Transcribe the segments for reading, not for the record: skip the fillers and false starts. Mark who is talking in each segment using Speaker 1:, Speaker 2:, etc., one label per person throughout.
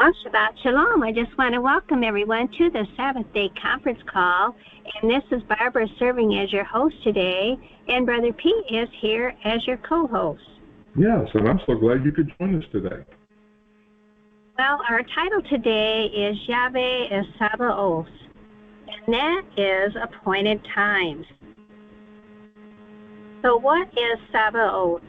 Speaker 1: Well, Shabbat Shalom. I just want to welcome everyone to the Sabbath Day conference call. And this is Barbara serving as your host today. And Brother Pete is here as your co-host.
Speaker 2: Yes, and I'm so glad you could join us today.
Speaker 1: Well, our title today is YHVH of Sabaoths. And that is appointed times. So what is Sabaoth?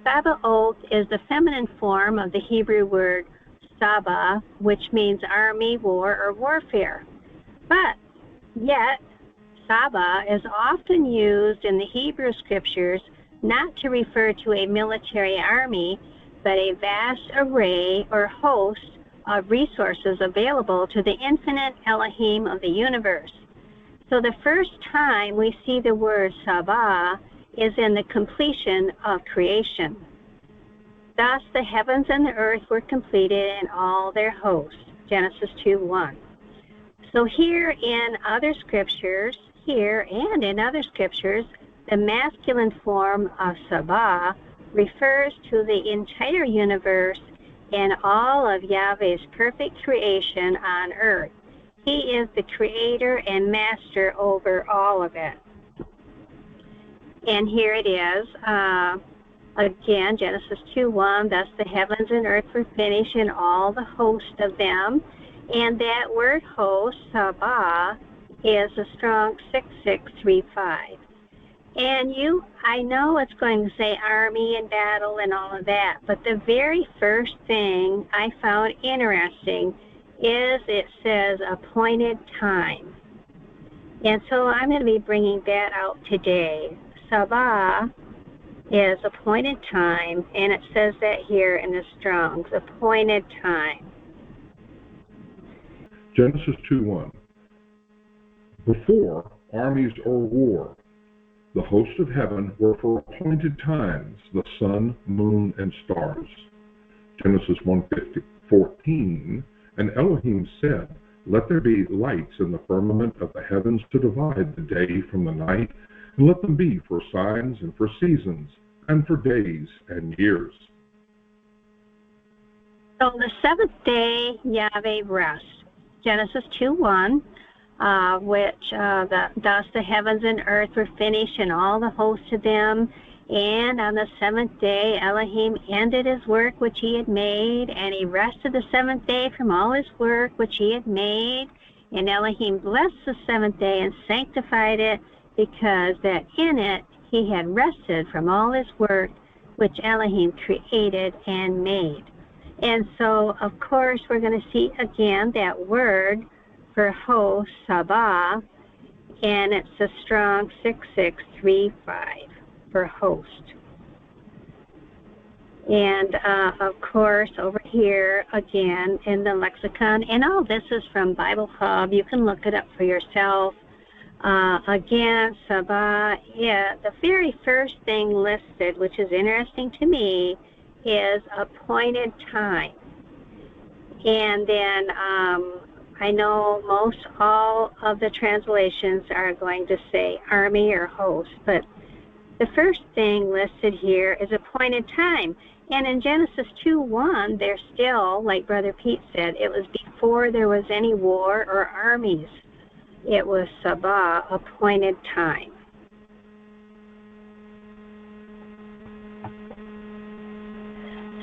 Speaker 1: Sabaoth is the feminine form of the Hebrew word tsaba, which means army, war, or warfare. But yet, tsaba is often used in the Hebrew scriptures not to refer to a military army, but a vast array or host of resources available to the infinite Elohim of the universe. So the first time we see the word tsaba is in the completion of creation. Thus the heavens and the earth were completed in all their hosts, Genesis 2:1. So here and in other scriptures, the masculine form of Sabah refers to the entire universe and all of Yahweh's perfect creation on earth. He is the creator and master over all of it. And here it is. Again, Genesis 2:1, thus the heavens and earth were finished and all the host of them. And that word host, Sabah, is a strong 6635. And I know it's going to say army and battle and all of that, but the very first thing I found interesting is it says appointed time. And so I'm going to be bringing that out today. Sabah is appointed time, and it says that here in the Strong's, appointed time.
Speaker 2: Genesis 2:1. Before armies or war, the hosts of heaven were for appointed times, the sun, moon, and stars. Genesis 1:14. And Elohim said, let there be lights in the firmament of the heavens to divide the day from the night, and let them be for signs and for seasons and for days and years.
Speaker 1: So the seventh day, Yahweh rests. Genesis 2:1, thus the heavens and earth were finished and all the hosts of them. And on the seventh day, Elohim ended his work which he had made, and he rested the seventh day from all his work which he had made. And Elohim blessed the seventh day and sanctified it, because that in it he had rested from all his work which Elohim created and made. And so, of course, we're going to see again that word for host, Sabah, and it's a strong 6635 for host. And, of course, over here, again, in the lexicon, and all this is from Bible Hub. You can look it up for yourself. Again, Sabah, the very first thing listed, which is interesting to me, is appointed time. And then I know all of the translations are going to say army or host, but the first thing listed here is appointed time. And in Genesis 2:1, they're still, like Brother Pete said, it was before there was any war or armies. It was Sabah, appointed time.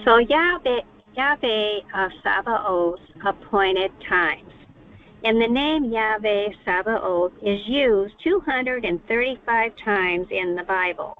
Speaker 1: So YHVH of Sabaoths, appointed times. And the name YHVH Sabaoth is used 235 times in the Bible.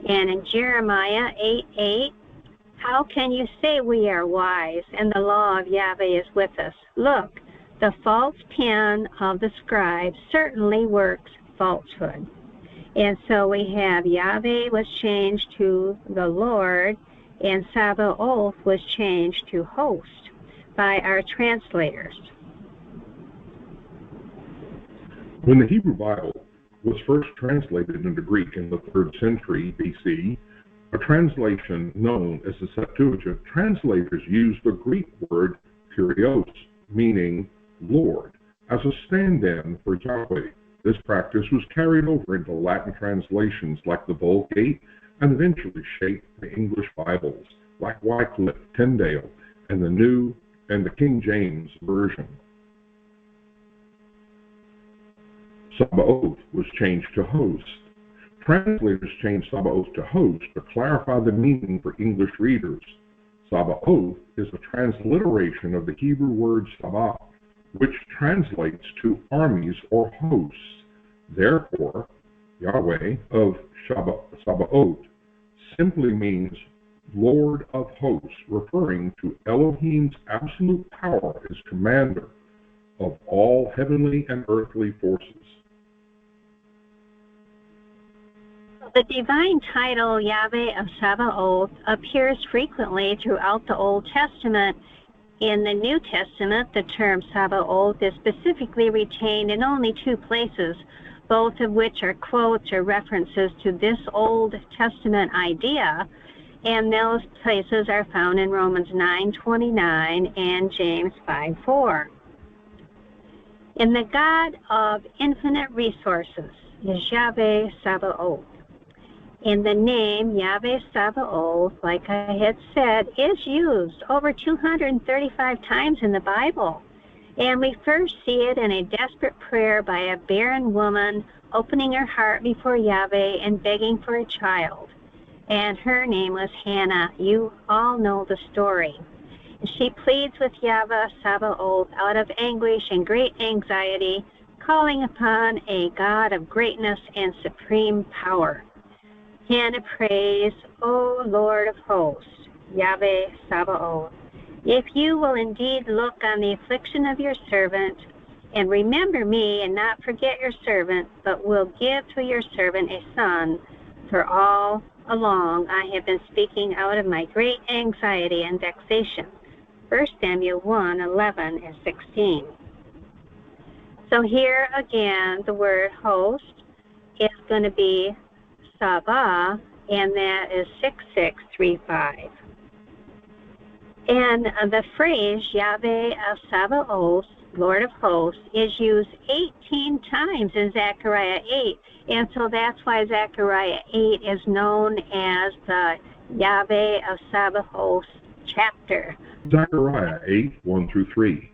Speaker 1: And in Jeremiah 8:8, how can you say we are wise and the law of Yahweh is with us? Look, the false pen of the scribe certainly works falsehood. And so we have Yahweh was changed to the Lord, and Sabaoth was changed to host by our translators.
Speaker 2: When the Hebrew Bible was first translated into Greek in the 3rd century BC, a translation known as the Septuagint, translators used the Greek word kurios, meaning Lord, as a stand-in for Yahweh. This practice was carried over into Latin translations like the Vulgate and eventually shaped the English Bibles like Wycliffe, Tyndale, and the King James Version. Sabaoth was changed to host. Translators changed Sabaoth to host to clarify the meaning for English readers. Sabaoth is a transliteration of the Hebrew word Sabaoth, which translates to armies or hosts. Therefore, Yahweh of Sabaoth simply means Lord of hosts, referring to Elohim's absolute power as commander of all heavenly and earthly forces.
Speaker 1: The divine title Yahweh of Sabaoth appears frequently throughout the Old Testament. In the New Testament, the term Sabaoth is specifically retained in only 2 places, both of which are quotes or references to this Old Testament idea, and those places are found in Romans 9:29 and James 5:4. And the God of infinite resources is Yahweh Sabaoth. And the name Yahweh Sabaoth, like I had said, is used over 235 times in the Bible. And we first see it in a desperate prayer by a barren woman opening her heart before Yahweh and begging for a child. And her name was Hannah. You all know the story. She pleads with Yahweh Sabaoth out of anguish and great anxiety, calling upon a God of greatness and supreme power. Hannah prays, O Lord of hosts, Yahweh Sabaoth, if you will indeed look on the affliction of your servant, and remember me and not forget your servant, but will give to your servant a son, for all along I have been speaking out of my great anxiety and vexation. 1 Samuel 1:11 and 16. So here again, the word host is going to be tsaba, and that is 6635. And the phrase Yahweh of Sabaoth, Lord of hosts, is used 18 times in Zechariah 8, and so that's why Zechariah 8 is known as the Yahweh of Sabaoth chapter.
Speaker 2: Zechariah 8:1-3.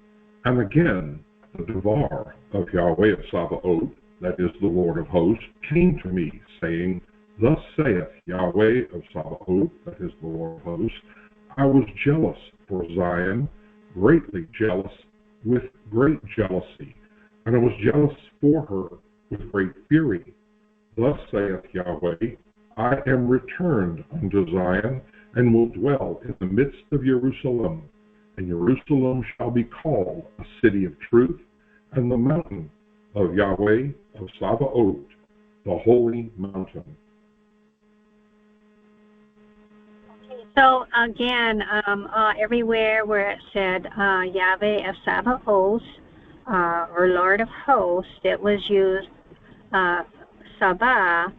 Speaker 2: And again, the Devar of Yahweh of Sabaoth, that is the Lord of hosts, came to me, saying, Thus saith Yahweh of Sabaoth, that is the Lord of hosts, I was jealous for Zion, greatly jealous, with great jealousy, and I was jealous for her with great fury. Thus saith Yahweh, I am returned unto Zion, and will dwell in the midst of Jerusalem, and Jerusalem shall be called a city of truth, and the mountain of Yahweh of Sabaoth, the holy mountain.
Speaker 1: So again, everywhere where it said Yahweh of Sabaoth or Lord of hosts, it was used Sabah,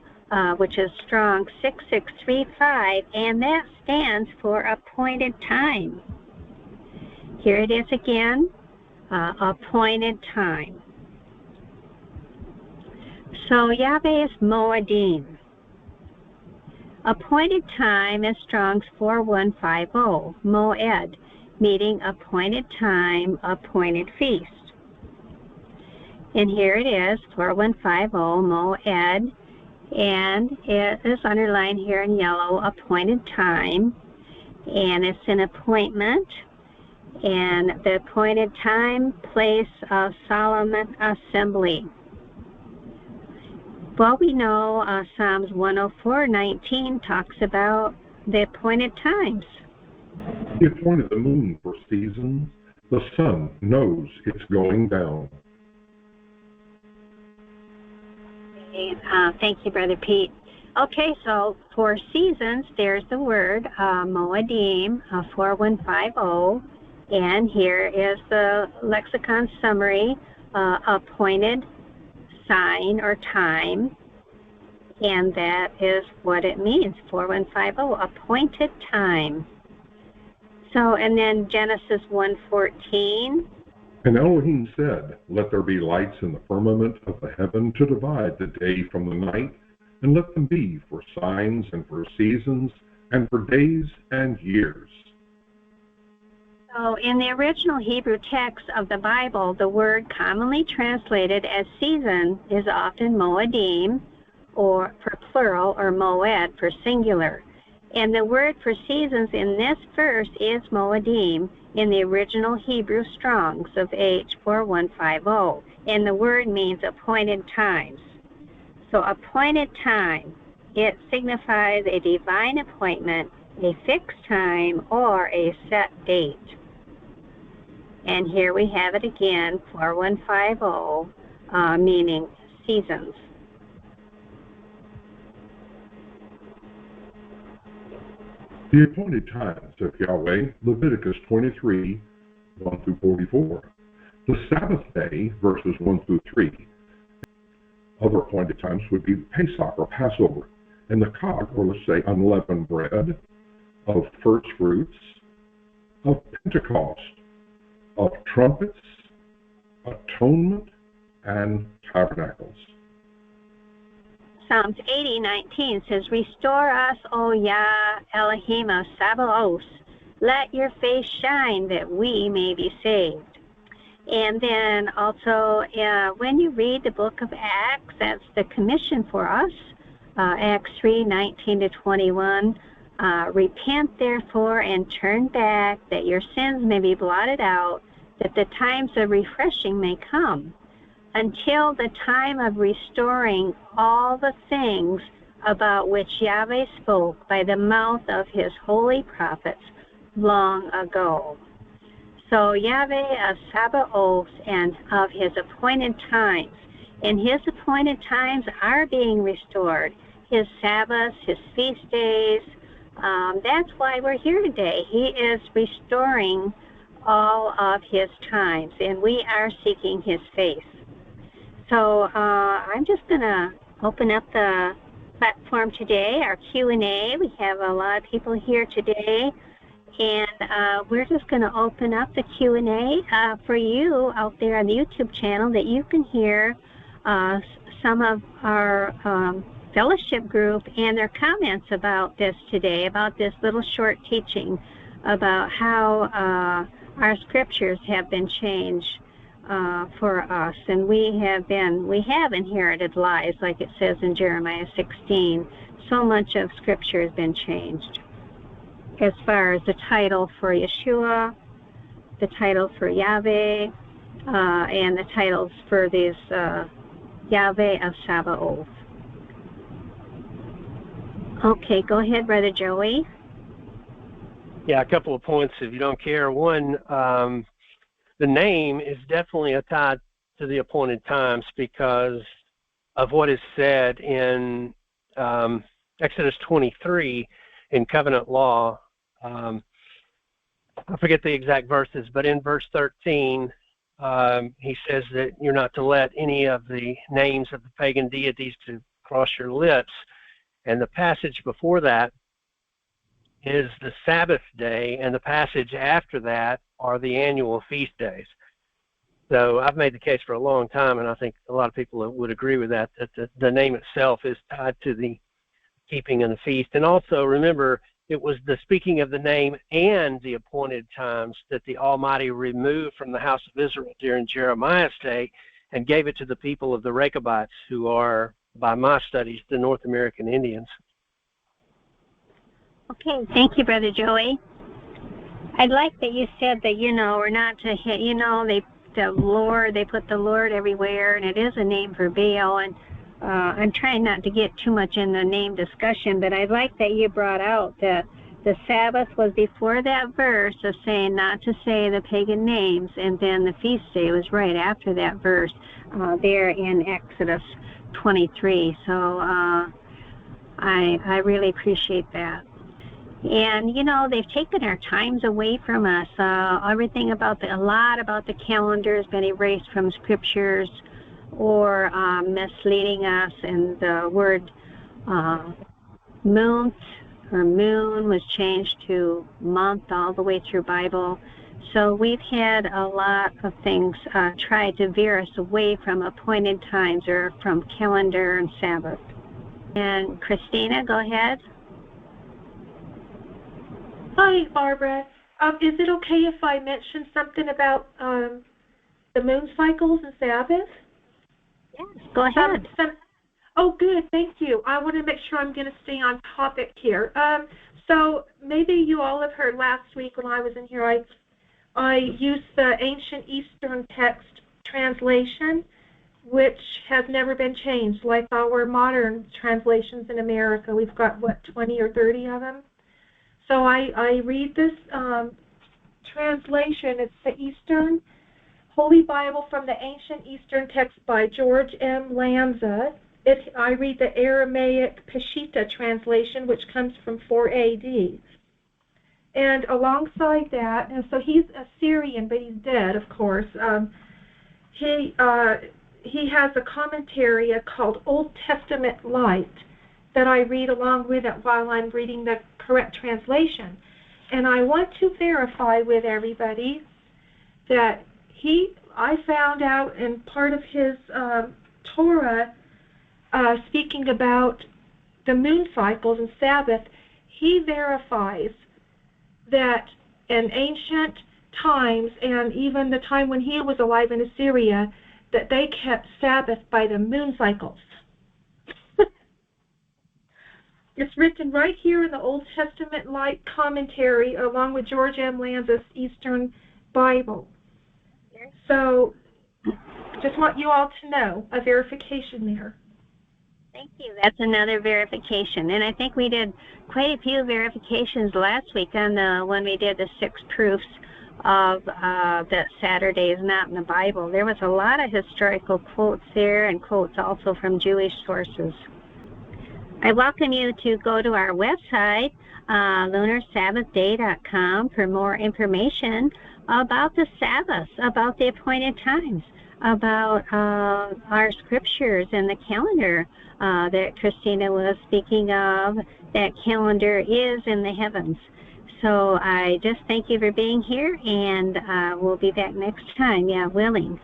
Speaker 1: which is strong 6635, and that stands for appointed time. Here it is again, appointed time. So Yahweh is Moedim. Appointed time is Strong's 4150, Moed, meaning appointed time, appointed feast. And here it is, 4150, Moed, and it is underlined here in yellow, appointed time, and it's an appointment, and the appointed time, place of solemn assembly. Well, we know Psalms 104:19 talks about the appointed times.
Speaker 2: He appointed the moon for seasons. The sun knows it's going down.
Speaker 1: Thank you, Brother Pete. Okay, so for seasons, there's the word Moedim, 4150, and here is the lexicon summary, appointed sign or time, and that is what it means, 4150, appointed time. So, and then Genesis 1:14.
Speaker 2: And Elohim said, Let there be lights in the firmament of the heaven to divide the day from the night, and let them be for signs and for seasons and for days and years.
Speaker 1: So in the original Hebrew text of the Bible, the word commonly translated as season is often moedim, or for plural, or moed for singular. And the word for seasons in this verse is moedim in the original Hebrew Strongs of H4150. And the word means appointed times. So appointed time, it signifies a divine appointment, a fixed time, or a set date. And here we have it again, 4150, meaning seasons.
Speaker 2: The appointed times of Yahweh, Leviticus 23, 1 through 44. The Sabbath day, verses 1 through 3. Other appointed times would be Pesach or Passover, and the Chag, or let's say unleavened bread, of first fruits, of Pentecost, of trumpets, atonement, and tabernacles.
Speaker 1: Psalms 80:19 says, "Restore us, O Yah, Elohim of Sabaoths. Let your face shine that we may be saved." And then also, when you read the book of Acts, that's the commission for us, Acts 3:19-21. Repent, therefore, and turn back, that your sins may be blotted out, that the times of refreshing may come, until the time of restoring all the things about which Yahweh spoke by the mouth of his holy prophets long ago. So Yahweh of Sabaoth and of his appointed times, and his appointed times are being restored. His Sabbaths, his feast days, that's why we're here today. He is restoring all of his times, and we are seeking his face. So I'm just going to open up the platform today, our Q&A. We have a lot of people here today, and we're just going to open up the Q&A for you out there on the YouTube channel, that you can hear some of our fellowship group and their comments about this today, about this little short teaching about how our scriptures have been changed for us, and we have inherited lies, like it says in Jeremiah 16. So much of scripture has been changed, as far as the title for Yeshua, the title for Yahweh, and the titles for these Yahweh of Sabaoth. Okay, go ahead, Brother Joey.
Speaker 3: Yeah, a couple of points, if you don't care. One, the name is definitely tied to the appointed times because of what is said in Exodus 23 in covenant law. I forget the exact verses, but in verse 13, he says that you're not to let any of the names of the pagan deities to cross your lips. And the passage before that is the Sabbath day, and the passage after that are the annual feast days. So I've made the case for a long time, and I think a lot of people would agree with that, that the name itself is tied to the keeping of the feast. And also remember, it was the speaking of the name and the appointed times that the Almighty removed from the house of Israel during Jeremiah's day and gave it to the people of the Rechabites, who are, by my studies, the North American Indians.
Speaker 1: Okay, thank you, Brother Joey. I'd like that you said that, we're not to hit, the Lord, they put the Lord everywhere, and it is a name for Baal, and I'm trying not to get too much in the name discussion, but I'd like that you brought out that the Sabbath was before that verse of saying not to say the pagan names, and then the feast day was right after that verse there in Exodus 23. So I really appreciate that. And, they've taken our times away from us. Everything a lot about the calendar has been erased from scriptures, or misleading us. And the word month or moon was changed to month all the way through Bible. So we've had a lot of things try to veer us away from appointed times or from calendar and Sabbath. And Christina, go ahead.
Speaker 4: Hi, Barbara. Is it okay if I mention something about the moon cycles and Sabbath?
Speaker 1: Yes, go ahead.
Speaker 4: Oh, good. Thank you. I want to make sure I'm going to stay on topic here. So maybe you all have heard last week when I was in here, I used the ancient Eastern text translation, which has never been changed, like our modern translations in America. We've got, what, 20 or 30 of them? So I read this translation. It's the Eastern Holy Bible from the Ancient Eastern Text by George M. Lanza. I read the Aramaic Peshitta translation, which comes from 4 AD. And alongside that, and so he's Assyrian, but he's dead, of course. He has a commentary called Old Testament Light that I read along with it while I'm reading the correct translation. And I want to verify with everybody that I found out in part of his Torah, speaking about the moon cycles and Sabbath, he verifies that in ancient times, and even the time when he was alive in Assyria, that they kept Sabbath by the moon cycles. It's written right here in the Old Testament Light commentary, along with George M. Lanza's Eastern Bible. So, just want you all to know a verification there.
Speaker 1: Thank you. That's another verification. And I think we did quite a few verifications last week on when we did the 6 proofs of that Saturday is not in the Bible. There was a lot of historical quotes there and quotes also from Jewish sources. I welcome you to go to our website, LunarSabbathDay.com, for more information about the Sabbaths, about the appointed times, about our scriptures and the calendar that Christina was speaking of. That calendar is in the heavens. So I just thank you for being here, and we'll be back next time, yeah, willing.